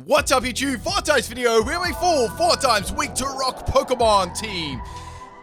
What's up YouTube? For today's video, we're a full 4 times week to rock Pokemon team.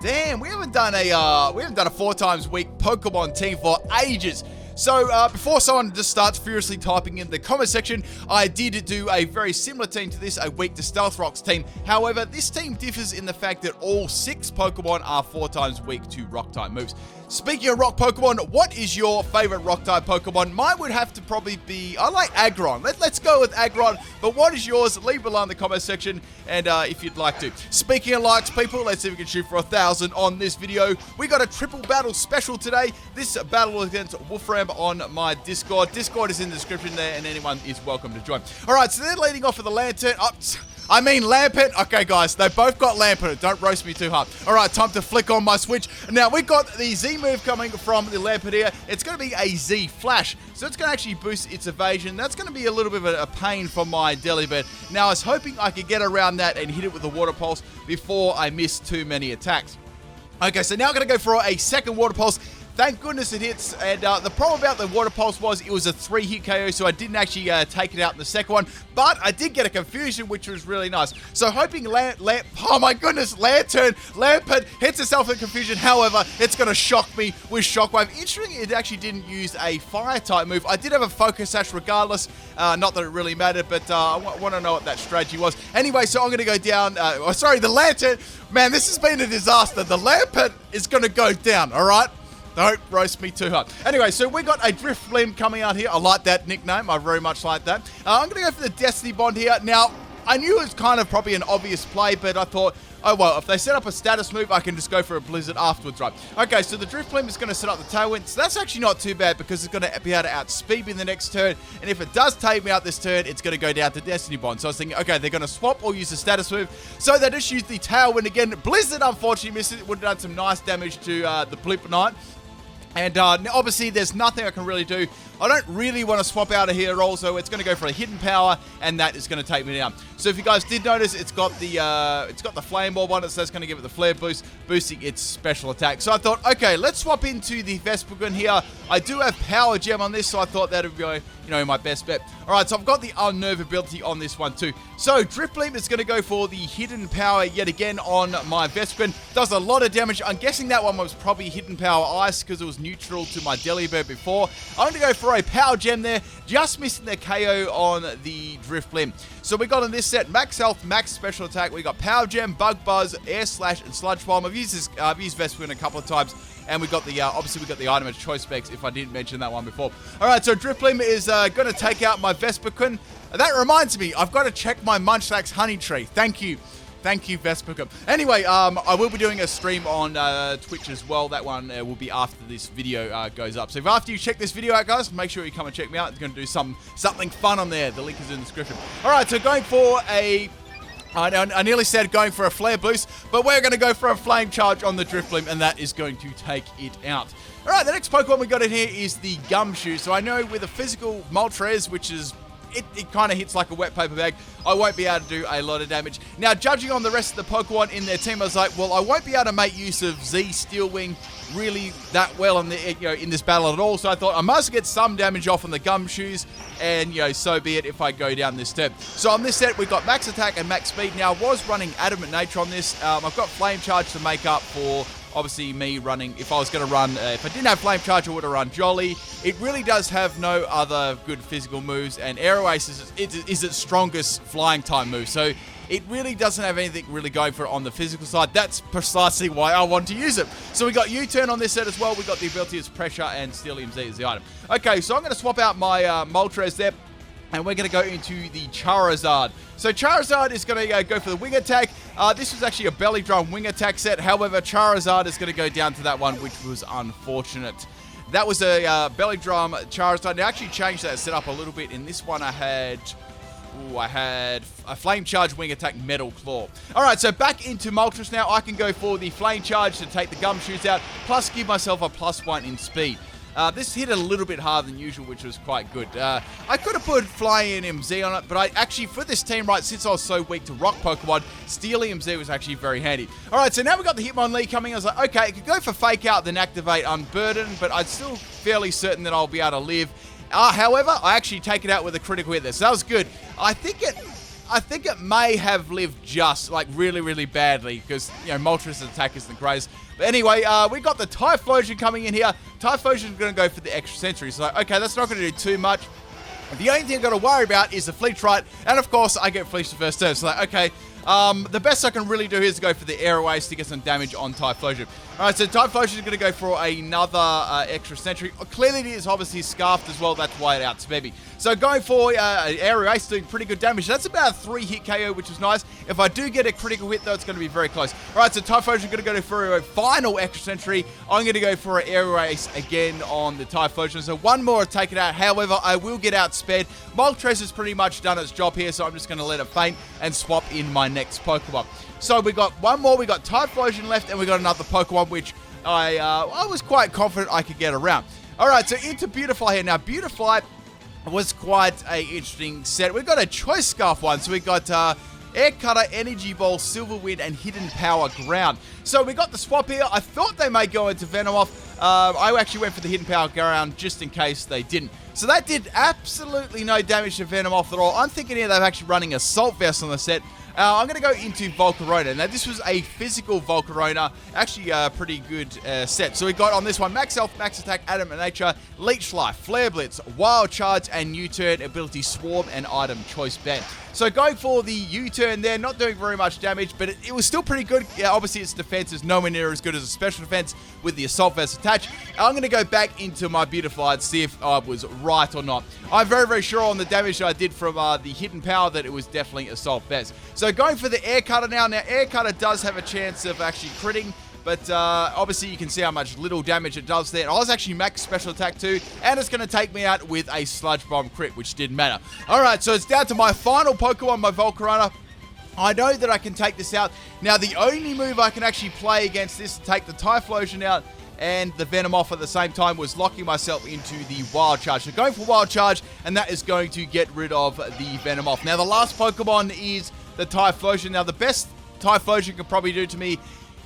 Damn, we haven't done a 4 times week Pokemon team for ages. So, before someone just starts furiously typing in the comment section, I did do a very similar team to this, a week to Stealth Rock's team. However, this team differs in the fact that all 6 Pokemon are 4 times week to rock type moves. Speaking of rock Pokemon, what is your favorite rock type Pokemon? Mine would have to probably be, I like Aggron. Let's go with Aggron, but what is yours? Leave below in the comment section, and if you'd like to. Speaking of likes, people, let's see if we can shoot for 1,000 on this video. We got a triple battle special today. This battle is against Wolfram on my Discord. Discord is in the description there, and anyone is welcome to join. Alright, so they're leading off with the Lantern. Lampent. Okay, guys, they both got Lampent. Don't roast me too hard. Alright, time to flick on my switch. Now, we got the Z move coming from the Lampent here. It's going to be a Z Flash. So it's going to actually boost its evasion. That's going to be a little bit of a pain for my Delibird. Now, I was hoping I could get around that and hit it with the Water Pulse before I miss too many attacks. Okay, so now I'm going to go for a second Water Pulse. Thank goodness it hits, and the problem about the Water Pulse was it was a 3-hit KO, so I didn't actually take it out in the second one, but I did get a confusion, which was really nice. So hoping oh my goodness, Lampent hits itself in confusion. However, it's going to shock me with Shockwave. Interesting, it actually didn't use a Fire-type move. I did have a Focus Sash regardless, not that it really mattered, but I want to know what that strategy was. Anyway, so I'm going to go down, the Lantern. Man, this has been a disaster. The Lampent is going to go down, alright? Don't roast me too hard. Anyway, so we got a Drifblim coming out here. I like that nickname. I very much like that. I'm going to go for the Destiny Bond here. Now, I knew it was kind of probably an obvious play, but I thought, oh well, if they set up a status move, I can just go for a Blizzard afterwards, right? Okay, so the Drifblim is going to set up the Tailwind. So that's actually not too bad because it's going to be able to outspeed me in the next turn. And if it does take me out this turn, it's going to go down to Destiny Bond. So I was thinking, okay, they're going to swap or use the status move. So they just used the Tailwind again. Blizzard, unfortunately, missed it. It would have done some nice damage to the Pimpnite. And obviously, there's nothing I can really do. I don't really want to swap out of here also. It's going to go for a hidden power, and that is going to take me down. So if you guys did notice, it's got the flame orb on it, so that's going to give it the flare boost, boosting its special attack. So I thought, okay, let's swap into the Vespiquen here. I do have Power Gem on this, so I thought that would be, my best bet. All right, so I've got the Unnerve ability on this one too. So Drifblim is going to go for the hidden power yet again on my Vespiquen. Does a lot of damage. I'm guessing that one was probably hidden power ice because it was neutral to my Delibird before. I'm going to go for a Power Gem there, just missing the KO on the Drifblim. So we got on this set max health, max special attack. We got Power Gem, Bug Buzz, Air Slash, and Sludge Bomb. I've used Vespiquen a couple of times, and we got the obviously we got the item as choice specs. If I didn't mention that one before. All right, so Drifblim is going to take out my Vespiquen. That reminds me, I've got to check my Munchlax Honey Tree. Thank you, Vespiquen. Anyway, I will be doing a stream on Twitch as well. That one will be after this video goes up. So if after you check this video out, guys, make sure you come and check me out. It's going to do something fun on there. The link is in the description. All right, so going for a... I nearly said going for a Flare Boost, but we're going to go for a Flame Charge on the Drifblim, and that is going to take it out. All right, the next Pokemon we got in here is the Gumshoe. So I know with a physical Moltres, which is... It kind of hits like a wet paper bag. I won't be able to do a lot of damage. Now, judging on the rest of the Pokemon in their team, I was like, well, I won't be able to make use of Z Steelwing really that well in this battle at all. So I thought I must get some damage off on the Gumshoes, and so be it if I go down this step. So on this set, we've got max attack and max speed. Now, I was running Adamant Nature on this. I've got Flame Charge to make up for... Obviously, me running, if I was going to run, if I didn't have Flame Charge, I would have run Jolly. It really does have no other good physical moves, and Aero Ace is its strongest flying type move. So it really doesn't have anything really going for it on the physical side. That's precisely why I want to use it. So we got U-Turn on this set as well. We got the ability as Pressure, and Steelium Z is the item. Okay, so I'm going to swap out my Moltres there. And we're going to go into the Charizard. So Charizard is going to go for the Wing Attack. This was actually a Belly Drum Wing Attack set. However, Charizard is going to go down to that one, which was unfortunate. That was a Belly Drum Charizard. I actually changed that setup a little bit. In this one, I had a Flame Charge Wing Attack Metal Claw. Alright, so back into Moltres now. I can go for the Flame Charge to take the Gumshoes out, plus give myself a +1 in speed. This hit a little bit harder than usual, which was quite good. I could have put Flying MZ on it, but I actually, for this team, right, since I was so weak to rock Pokemon, Steelium Z was actually very handy. Alright, so now we've got the Hitmonlee coming. I was like, okay, I could go for Fake Out, then activate Unburden, but I'm still fairly certain that I'll be able to live. However, I actually take it out with a critical hit there, so that was good. I think it I think it may have lived just, like, really, really badly because, you know, Moltres' attack isn't great. But anyway, we got the Typhlosion coming in here. Typhlosion is going to go for the extra sentry. So, okay, that's not going to do too much. The only thing I've got to worry about is the Fleetrite, and of course, I get Fleeched the first turn. So, like, okay, the best I can really do here is to go for the Airways to get some damage on Typhlosion. Alright, so Typhlosion is going to go for another extra sentry. Clearly, it is obviously scarfed as well. That's why it outspeed me. So, going for Airways, doing pretty good damage. That's about a 3-hit KO, which is nice. If I do get a critical hit, though, it's going to be very close. Alright, so Typhlosion is going to go for a final extra sentry. I'm going to go for an Airways again on the Typhlosion. So, one more to take it out. However, I will get outsped. Moltres has pretty much done its job here, so I'm just going to let it faint and swap in my next Pokemon. So we got one more, we got Typhlosion left, and we got another Pokemon, which I was quite confident I could get around. Alright, so into Beautifly here. Now, Beautifly was quite a interesting set. We've got a Choice Scarf one, so we got Air Cutter, Energy Ball, Silver Wind, and Hidden Power Ground. So we got the swap here. I thought they may go into Venomoth. I actually went for the Hidden Power Ground just in case they didn't. So that did absolutely no damage to Venomoth at all. I'm thinking here they're actually running Assault Vest on the set. I'm going to go into Volcarona. Now, this was a physical Volcarona. Actually, a pretty good set. So we got on this one, Max Health, Max Attack, Adamant Nature, Leech Life, Flare Blitz, Wild Charge, and U-Turn, Ability Swarm, and Item Choice Band. So going for the U-Turn there, not doing very much damage, but it was still pretty good. Yeah, obviously, its defense is nowhere near as good as a special defense with the Assault Vest attached. I'm going to go back into my Beautifly to see if I was right or not. I'm very, very sure on the damage that I did from the Hidden Power that it was definitely Assault Vest. So going for the Air Cutter now. Now, Air Cutter does have a chance of actually critting, but obviously you can see how much little damage it does there. I was actually max special attack too, and it's going to take me out with a Sludge Bomb crit, which didn't matter. Alright, so it's down to my final Pokemon, my Volcarona. I know that I can take this out. Now, the only move I can actually play against this to take the Typhlosion out and the Venomoth at the same time was locking myself into the Wild Charge. So going for Wild Charge, and that is going to get rid of the Venomoth. Now, the last Pokemon is the Typhlosion. Now, the best Typhlosion can probably do to me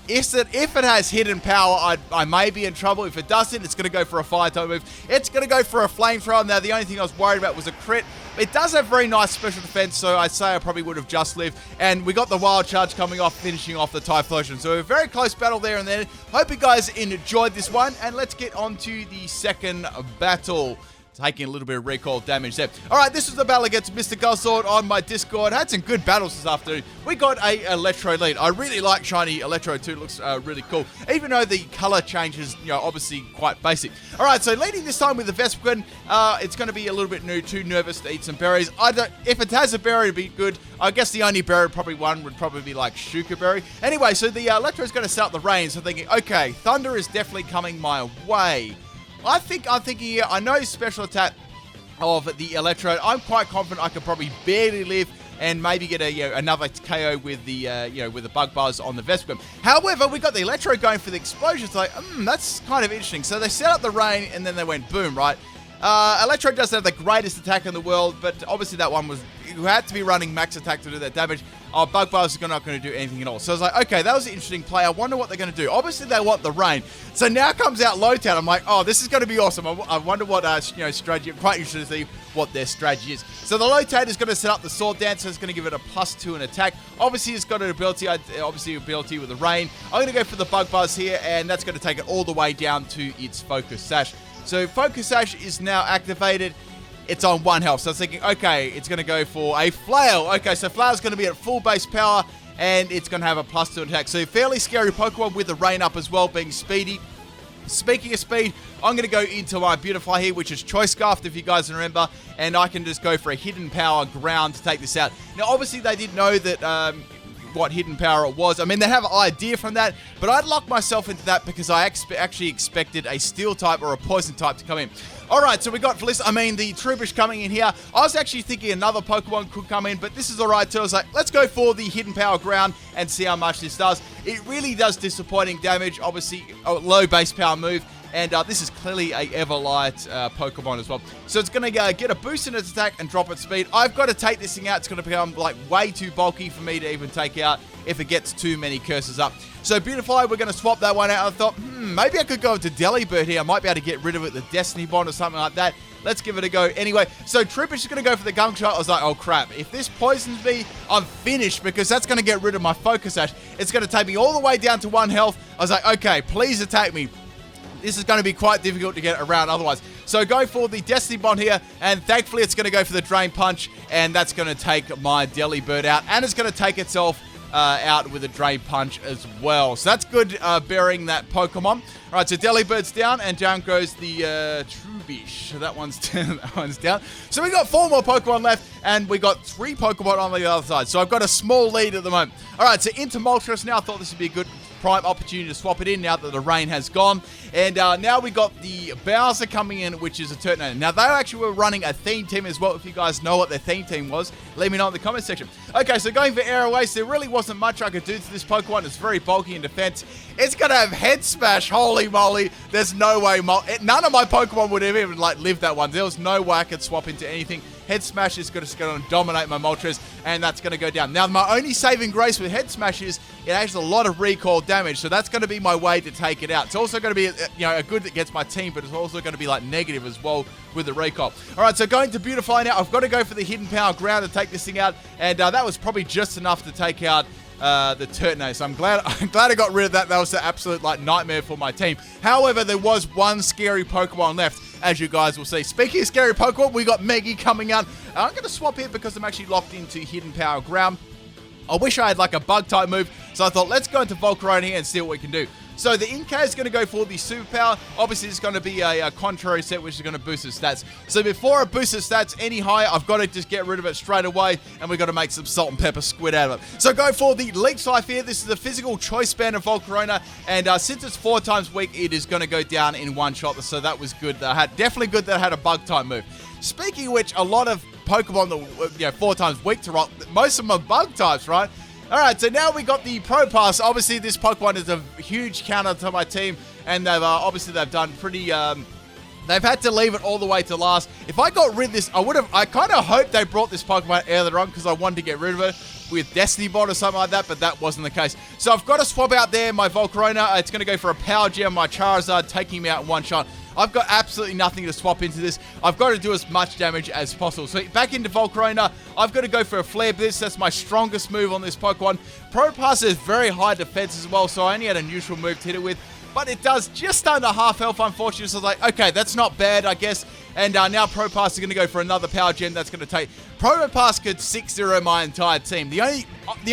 is that if it has Hidden Power, I may be in trouble. If it doesn't, it's going to go for a Fire-type move. It's going to go for a Flamethrower. Now, the only thing I was worried about was a crit. It does have very nice special defense, so I'd say I probably would have just lived. And we got the Wild Charge coming off, finishing off the Typhlosion. So a very close battle there and then. Hope you guys enjoyed this one, and let's get on to the second battle. Taking a little bit of recoil damage there. Alright, this was the battle against Mr. Guzzlord on my Discord. Had some good battles this afternoon. We got a Electro lead. I really like shiny Electro too. It looks really cool. Even though the color change is, obviously quite basic. Alright, so leading this time with the Vespiquen. It's going to be a little bit too nervous to eat some berries. If it has a berry, it'd be good. I guess the only berry would probably be like Shuka Berry. Anyway, so the Electro is going to start the rain. So I'm thinking, okay, Thunder is definitely coming my way. I'm thinking here, I know special attack of the Electrode. I'm quite confident I could probably barely live and maybe get another KO with the with the Bug Buzz on the Vespiquen. However, we got the Electrode going for the explosion. It's like, that's kind of interesting. So they set up the rain and then they went boom, right? Electrode doesn't have the greatest attack in the world, but obviously that one you had to be running max attack to do that damage. Bug Buzz is not going to do anything at all. So I was like, okay, that was an interesting play. I wonder what they're going to do. Obviously, they want the rain. So now comes out Lowtown. I'm like, oh, this is going to be awesome. I wonder what strategy. I'm quite interested to see what their strategy is. So the Lowtown is going to set up the Sword Dance. So it's going to give it a +2 in attack. Obviously, it's got an ability. Ability with the rain. I'm going to go for the Bug Buzz here, and that's going to take it all the way down to its Focus Sash. So Focus Sash is now activated. It's on 1 health. So I was thinking, okay, it's going to go for a Flail. Okay, so Flail's going to be at full base power, and it's going to have a +2 attack. So fairly scary Pokemon with the rain up as well, being speedy. Speaking of speed, I'm going to go into my Beautifly here, which is Choice Scarfed, if you guys remember, and I can just go for a Hidden Power Ground to take this out. Now, obviously, they did know that what Hidden Power it was. I mean, they have an idea from that, but I'd lock myself into that because I actually expected a Steel type or a Poison type to come in. Alright, so we got the Trubbish coming in here. I was actually thinking another Pokemon could come in, but this is alright too. I was like, let's go for the Hidden Power Ground and see how much this does. It really does disappointing damage, obviously a low base power move, and this is clearly a Everlight Pokemon as well. So it's going to get a boost in its attack and drop its speed. I've got to take this thing out. It's going to become like way too bulky for me to even take out if it gets too many curses up. So Beautifly, we're going to swap that one out. I thought, maybe I could go to Delibird here. I might be able to get rid of it, the Destiny Bond or something like that. let's give it a go anyway. So Trooper's just going to go for the Gumshoe. I was like, oh crap, if this poisons me, I'm finished, because that's going to get rid of my Focus Sash. It's going to take me all the way down to 1 health. I was like, okay, please attack me. This is going to be quite difficult to get around otherwise. So go for the Destiny Bond here, and thankfully it's going to go for the Drain Punch, and that's going to take my Delibird out, and it's going to take itself out with a Drain Punch as well. So that's good burying that Pokemon. All right, so Delibird's down, and down goes the Trubbish. So that one's down. So we got 4 more Pokemon left, and we got 3 Pokemon on the other side. So I've got a small lead at the moment. All right, so into Moltres now. I thought this would be a good prime opportunity to swap it in now that the rain has gone. And now we got the Bowser coming in, which is a Turtonator. Now, they actually were running a theme team as well. If you guys know what their theme team was, let me know in the comment section. Okay, so going for Air Waste, there really wasn't much I could do to this Pokemon. It's very bulky in defense. It's going to have Head Smash. Holy moly. There's no way. None of my Pokemon would have even lived that one. There was no way I could swap into anything. Head Smash is just going to dominate my Moltres, and that's going to go down. Now, my only saving grace with Head Smash is it has a lot of recoil damage, so that's going to be my way to take it out. It's also going to be a good that gets my team, but it's also going to be negative as well with the recoil. All right, so going to Beautifly now. I've got to go for the Hidden Power Ground to take this thing out, and that was probably just enough to take out the Turtonator. So I'm glad I got rid of that. That was the absolute nightmare for my team. However, there was one scary Pokemon left, as you guys will see. Speaking of scary Pokemon, we got Meggy coming out. I'm going to swap here because I'm actually locked into Hidden Power Ground. I wish I had a bug type move, so I thought let's go into Volcarona here and see what we can do. So the Inkay is going to go for the Superpower. Obviously, it's going to be a contrary set, which is going to boost its stats. So before it boosts its stats any higher, I've got to just get rid of it straight away, and we've got to make some Salt and Pepper Squid out of it. So go for the Leech Life here. This is the physical choice band of Volcarona, and since it's 4 times weak, it is going to go down in 1 shot. So that was good. Definitely good that I had a bug type move. Speaking of which, a lot of Pokemon that 4 times weak to rock, most of them are bug types, right? Alright, so now we got the Propass. Obviously, this Pokemon is a huge counter to my team, and they've done pretty, they've had to leave it all the way to last. If I got rid of this, I kind of hoped they brought this Pokemon earlier on, because I wanted to get rid of it with Destiny Bond or something like that, but that wasn't the case. So I've got to swap out there my Volcarona. It's going to go for a Power Gem, my Charizard, taking him out in 1 shot. I've got absolutely nothing to swap into this. I've got to do as much damage as possible. So back into Volcarona, I've got to go for a Flare Blitz. That's my strongest move on this Pokemon. Propass has very high defense as well, so I only had a neutral move to hit it with. But it does just under half health, unfortunately. So I was like, okay, that's not bad, I guess. And now Propass is going to go for another Power Gem. That's going to take... Propass could 6-0 my entire team. The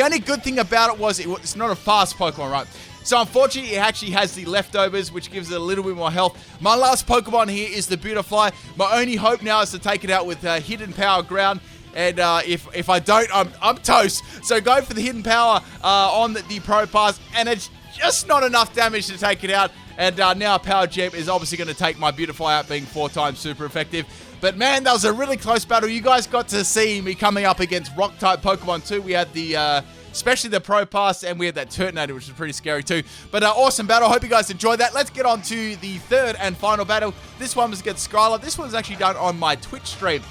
only good thing about it was it's not a fast Pokemon, right? So unfortunately, it actually has the leftovers, which gives it a little bit more health. My last Pokemon here is the Beautifly. My only hope now is to take it out with Hidden Power Ground. And if I don't, I'm toast. So go for the Hidden Power on the Propass, and it's just not enough damage to take it out. And now Power Gem is obviously going to take my Beautifly out, being 4 times super effective. But man, that was a really close battle. You guys got to see me coming up against Rock-type Pokemon too. We had the... especially the Propass, and we had that Turtonator, which was pretty scary too. But awesome battle. Hope you guys enjoyed that. Let's get on to the 3rd and final battle. This one was against Skylar. This one's actually done on my Twitch stream.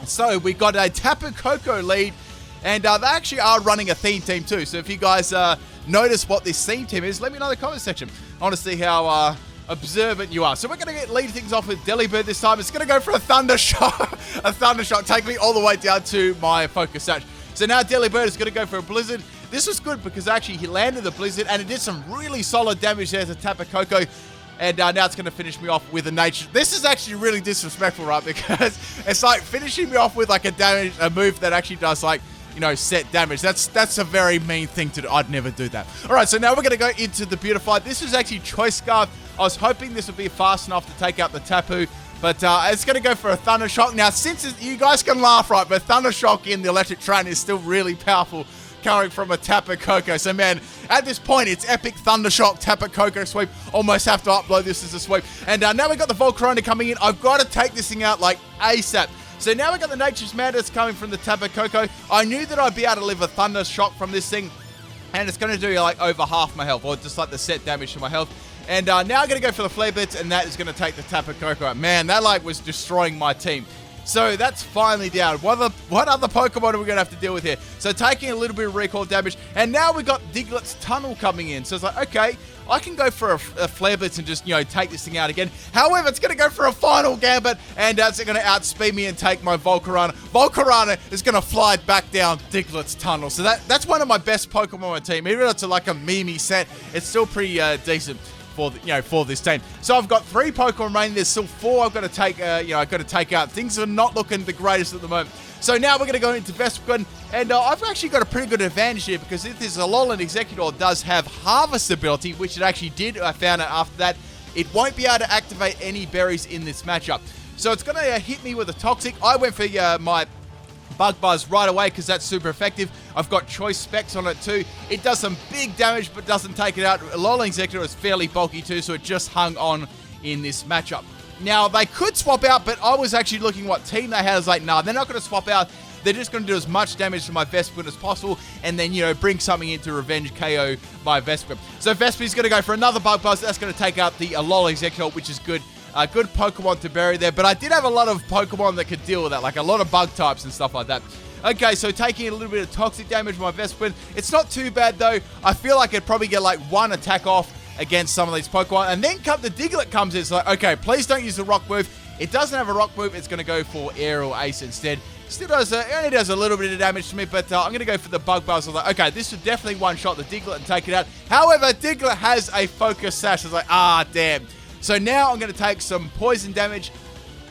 So we got a Tapu Koko lead, and they actually are running a theme team too. So if you guys notice what this theme team is, let me know in the comment section. I want to see how observant you are. So we're going to lead things off with Delibird this time. It's going to go for a Thunder Shock. A Thunder Shock. Take me all the way down to my Focus Sash. So now Delibird is going to go for a Blizzard. This was good because actually he landed the Blizzard, and it did some really solid damage there to Tapu Koko. And now it's going to finish me off with a Nature. This is actually really disrespectful, right? Because it's like finishing me off with a move that actually does set damage. That's a very mean thing to do. I'd never do that. All right, so now we're going to go into the Beautifly. This is actually Choice Scarf. I was hoping this would be fast enough to take out the Tapu. But it's going to go for a Thunder Shock. Now, you guys can laugh, right? But Thunder Shock in the Electric Train is still really powerful coming from a Tapu Koko. So, man, at this point, it's epic Thunder Shock, Tapu Koko sweep. Almost have to upload this as a sweep. And now we've got the Volcarona coming in. I've got to take this thing out ASAP. So now we've got the Nature's Madness coming from the Tapu Koko. I knew that I'd be able to live a Thunder Shock from this thing. And it's going to do over half my health, or just the set damage to my health. And now I'm going to go for the Flare Blitz, and that is going to take the Tapu Koko out. Man, that was destroying my team. So that's finally down. What other Pokemon are we going to have to deal with here? So taking a little bit of recall damage. And now we got Diglett's Tunnel coming in. So it's like, okay, I can go for a Flare Blitz and just, take this thing out again. However, it's going to go for a final Gambit. And it's going to outspeed me and take my Volcarona. Volcarona is going to fly back down Diglett's Tunnel. So that's one of my best Pokemon on my team. Even though it's like a Mimi set, it's still pretty decent for this team. So I've got 3 Pokemon remaining. There's still 4 I've got to take. I've got to take out. Things are not looking the greatest at the moment. So now we're going to go into Vespiquen, and I've actually got a pretty good advantage here because if this Alolan Exeggutor does have Harvest ability, which it actually did, I found out after that, it won't be able to activate any berries in this matchup. So it's going to hit me with a Toxic. I went for my Bug Buzz right away because that's super effective. I've got choice specs on it too. It does some big damage but doesn't take it out. Alolan Exeggutor is fairly bulky too, so it just hung on in this matchup. Now, they could swap out, but I was actually looking what team they had. I was like, nah, they're not going to swap out. They're just going to do as much damage to my Vespiquen as possible and then, bring something in to revenge KO my Vespiquen. So Vespiq's going to go for another Bug Buzz. That's going to take out the Alolan Exeggutor, which is good. Good Pokemon to bury there, but I did have a lot of Pokemon that could deal with that, like a lot of bug types and stuff like that. Okay, so taking a little bit of toxic damage from my Vespiquen. It's not too bad, though. I feel like I'd probably get, like, 1 attack off against some of these Pokemon. And then the Diglett comes in. It's like, okay, please don't use the Rock move. It doesn't have a Rock move. It's going to go for Aerial Ace instead. Still does, it only does a little bit of damage to me, but I'm going to go for the Bug Buzz. I'm like, okay, this would definitely one-shot the Diglett and take it out. However, Diglett has a Focus Sash. It's like, damn. So now I'm going to take some poison damage,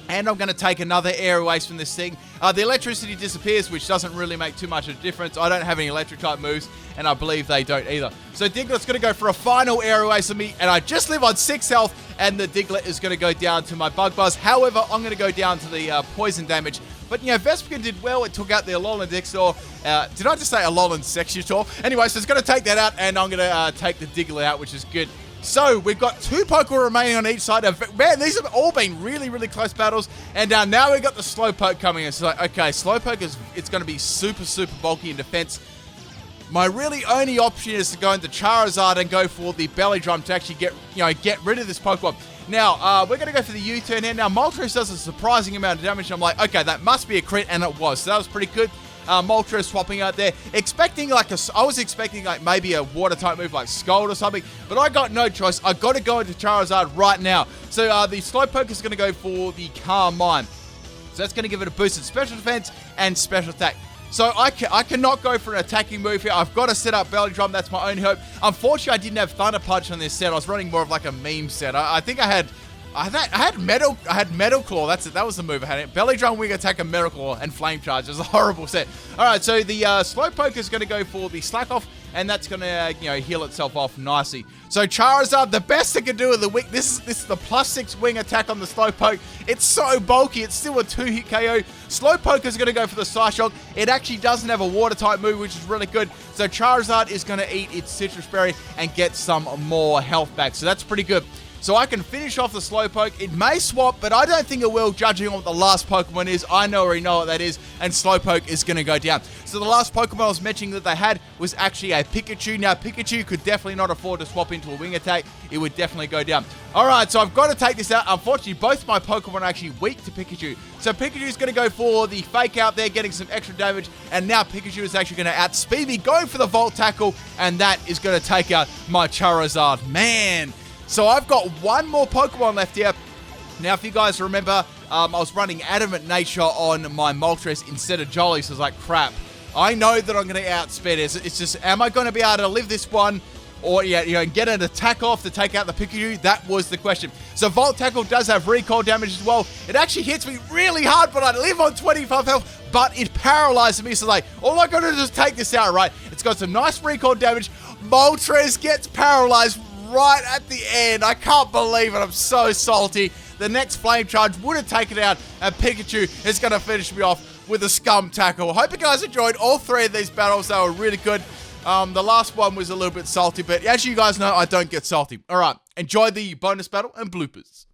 and I'm going to take another Aerial Ace from this thing. The electricity disappears, which doesn't really make too much of a difference. I don't have any electric-type moves, and I believe they don't either. So Diglett's going to go for a final Aerial Ace on me, and I just live on 6 health, and the Diglett is going to go down to my Bug Buzz. However, I'm going to go down to the poison damage. But, Vespiquen did well. It took out the Alolan Exeggutor. Did I just say Alolan Exeggutor? Anyway, so it's going to take that out, and I'm going to take the Diglett out, which is good. So, we've got 2 Pokemon remaining on each side. Man, these have all been really, really close battles. And now we've got the Slowpoke coming in. So, okay, Slowpoke it's going to be super, super bulky in defense. My really only option is to go into Charizard and go for the Belly Drum to actually get rid of this Pokemon. Now, we're going to go for the U-turn here. Now, Moltres does a surprising amount of damage. And I'm like, okay, that must be a crit, and it was. So, that was pretty good. Moltres swapping out there, I was expecting maybe a water type move like Scald or something, but I got no choice. I got to go into Charizard right now. So the Slowpoke is going to go for the Calm Mind. So that's going to give it a boosted special defense and special attack. So I cannot go for an attacking move here. I've got to set up Belly Drum. That's my only hope. Unfortunately, I didn't have Thunder Punch on this set. I was running more of like a meme set. I think I had Metal Claw. That was the move I had. Belly Drum, Wing Attack, and Metal Claw, and Flame Charge. It was a horrible set. All right, so the Slowpoke is going to go for the Slack Off, and that's going to heal itself off nicely. So Charizard, the best it can do with the wing. This is the +6 wing attack on the Slowpoke. It's so bulky. It's still a 2-hit KO. Slowpoke is going to go for the Psyshock. It actually doesn't have a water type move, which is really good. So Charizard is going to eat its Citrus Berry and get some more health back. So that's pretty good. So I can finish off the Slowpoke. It may swap, but I don't think it will, judging on what the last Pokemon is. I already know what that is, and Slowpoke is going to go down. So the last Pokemon I was mentioning that they had was actually a Pikachu. Now, Pikachu could definitely not afford to swap into a Wing Attack. It would definitely go down. All right, so I've got to take this out. Unfortunately, both my Pokemon are actually weak to Pikachu. So Pikachu's going to go for the Fake Out there, getting some extra damage. And now Pikachu is actually going to outspeed me, going for the Volt Tackle, and that is going to take out my Charizard. Man. So I've got 1 more Pokemon left here. Now, if you guys remember, I was running Adamant Nature on my Moltres instead of Jolly, so I was like, crap. I know that I'm going to outspeed it. It's just, am I going to be able to live this one? Or, get an attack off to take out the Pikachu? That was the question. So Volt Tackle does have recall damage as well. It actually hits me really hard, but I live on 25 health. But it paralyzes me, so like, all I got to do is take this out, right? It's got some nice recall damage. Moltres gets paralyzed right at the end. I can't believe it. I'm so salty. The next Flame Charge would have taken it out, and Pikachu is going to finish me off with a Scum Tackle. Hope you guys enjoyed all 3 of these battles. They were really good. The last one was a little bit salty, but as you guys know, I don't get salty. All right, enjoy the bonus battle and bloopers.